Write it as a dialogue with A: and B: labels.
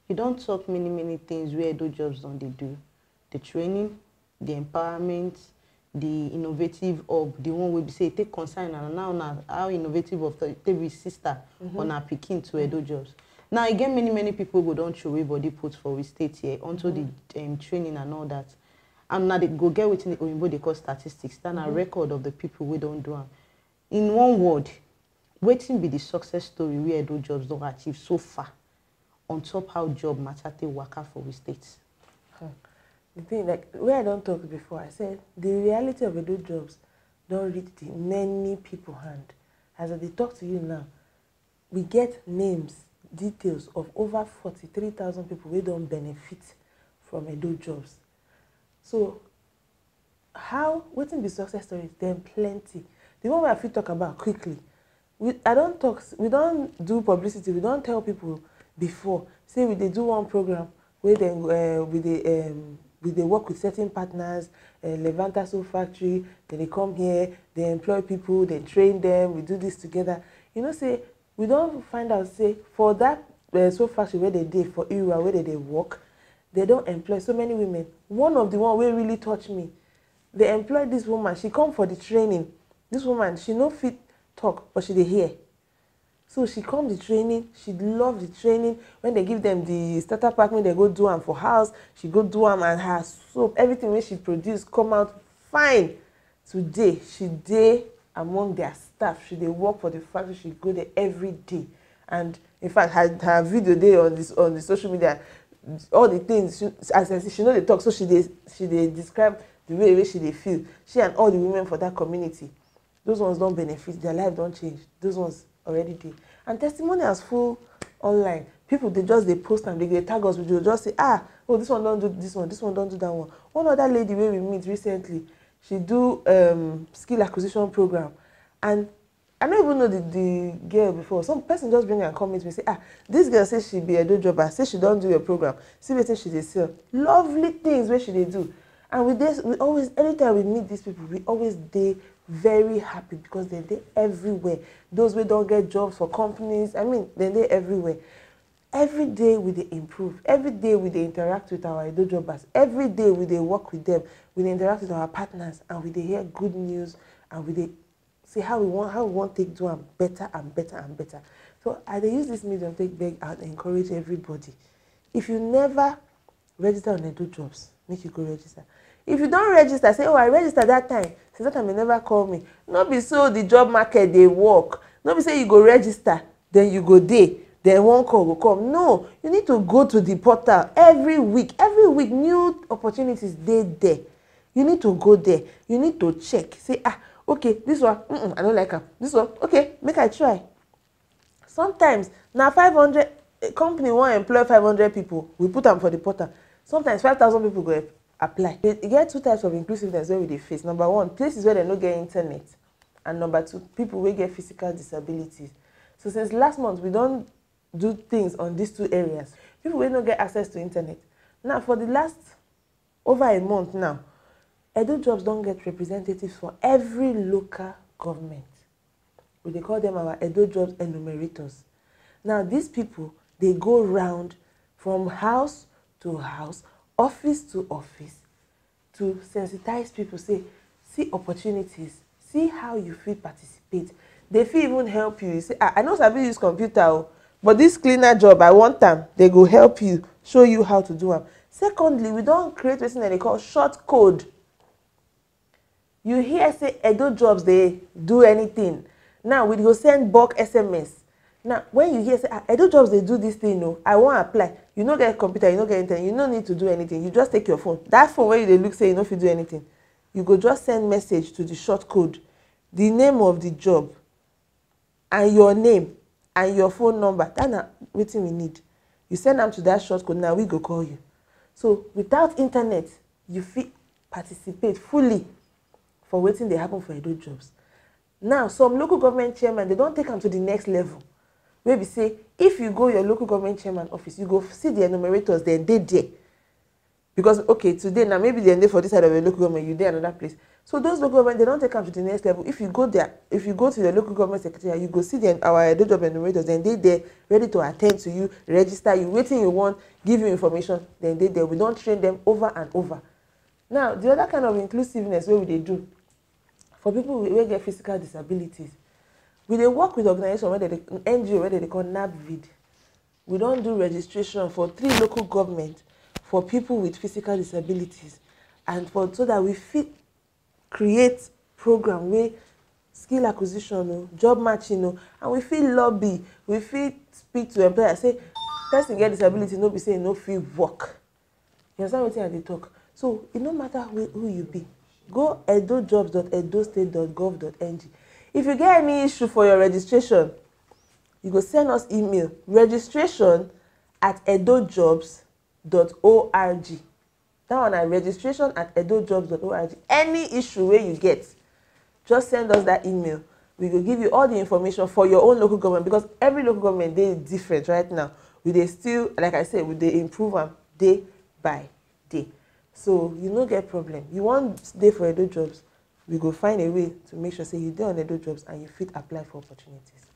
A: You don't talk many things where those jobs don't they do. The training, the empowerment, the innovative of the one we say take concern and now how innovative of the take sister on our picking to Edo jobs. Now again many people go don't show away body put for we state here onto the training and all that. And now they go get within the they call statistics, then a record of the people we don't do them. In one word, waiting be the success story we Edo jobs don't achieve so far on top how job matter they work out for we states.
B: The thing, like where I don't talk before, I said the reality of Edo jobs don't reach the many people hand. As I talk to you now, we get names, details of over 43,000 people who don't benefit from Edo jobs. So how waiting the success stories? Then plenty. The one where I feel talk about quickly. We don't do publicity. We don't tell people before. Say they do one program where then they work with certain partners, Levanta Soap Factory, then they come here, they employ people, they train them, we do this together. You know, say, we don't find out, say, for that soap factory where they did, for Ira, where they work, they don't employ so many women. One of the one where really touched me, they employed this woman, she come for the training. This woman, she no fit talk, but she dey hear. So she come the training, she love the training. When they give them the starter pack, when they go do them for house, she go do them and her soap, everything when she produce come out fine. Today, she dey among their staff. She dey work for the factory, she go there every day. And in fact, her video there on the social media, all the things, as I say, she know they talk, so she dey describe the way she dey feel. She and all the women for that community. Those ones don't benefit, their life don't change. Those ones already did. And testimonials full online. People they post and they tag us, we just say, oh, this one don't do this one don't do that one. One other lady where we meet recently, she do skill acquisition program. And I don't even know the girl before. Some person just bring her and come meet me say, this girl says she be a do jobber, say she don't do your program. See what she dey sell. Lovely things where she dey do. And we always, anytime we meet these people, we always dey very happy because they're everywhere. Those who don't get jobs for companies, I mean, they're everywhere. Every day we dey improve. Every day we dey interact with our Edo jobbers. Every day we dey work with them. We dey interact with our partners, and we dey hear good news, and we dey see how we want to take do them better and better and better. So I dey use this medium to take beg and encourage everybody. If you never register on Edo jobs, make you go register. If you don't register, say, oh, I registered that time. Since that time, they never call me. Not be so the job market, they work. Not be say you go register, then you go there, then one call will come. No, you need to go to the portal every week. Every week, new opportunities, they there. You need to go there. You need to check. Say, okay, this one, I don't like her. This one, okay, make I try. Sometimes, now 500, company want to employ 500 people. We put them for the portal. Sometimes 5,000 people go apply. You get two types of inclusiveness where we face. Number one, places where they don't get internet. And number two, people who get physical disabilities. So since last month, we don't do things on these two areas. People who don't get access to internet. Now, for the last over a month now, Edo jobs don't get representatives for every local government. They call them our Edo jobs enumerators. Now, these people, they go round from house to house, office to office, to sensitize people, say, see opportunities, see how you feel participate. They feel even help you. You say, I know Sabi use computer, but this cleaner job, I want them. They go help you, show you how to do them. Secondly, we don't create something that they call short code. You hear say Edo jobs, they do anything. Now, we go send bulk SMS. Now, when you hear say, Edo jobs, they do this thing, no, I want to apply. You don't get a computer, you don't get anything, you don't need to do anything. You just take your phone. That phone where they look say you don't fit do anything. You go just send message to the short code, the name of the job, and your name, and your phone number. That's what we need. You send them to that short code, now we go call you. So, without internet, you fit participate fully for waiting they happen for Edo jobs. Now, some local government chairman, they don't take them to the next level. Maybe say, if you go your local government chairman office, you go see the enumerators, then they there. Because okay, today now maybe they're there for this side of a local government, you there another place. So those local government, they don't take them to the next level. If you go there, if you go to the local government secretariat, you go see our Edo job enumerators, then they there ready to attend to you, register you, waiting you want, give you information, then they there. We don't train them over and over. Now, the other kind of inclusiveness where they do for people who get physical disabilities, we dey work with organization where they NGO where they call NAPVID. We don't do registration for 3 local governments for people with physical disabilities, and so that we fit create program where skill acquisition, job matching, and we fit lobby, we fit speak to employers, say person get disability, no be say no fit work. You understand what I dey talk? So it no matter who you be, go edojobs.edostate.gov.ng. If you get any issue for your registration, you go send us email registration@edojobs.org. That one na registration@edojobs.org. Any issue where you get, just send us that email. We will give you all the information for your own local government, because every local government they different right now. We dey still, like I said, we dey improve them day by day. So you no get problem. You want day for Edo Jobs, we go find a way to make sure say you dey on Edo Jobs and you fit apply for opportunities.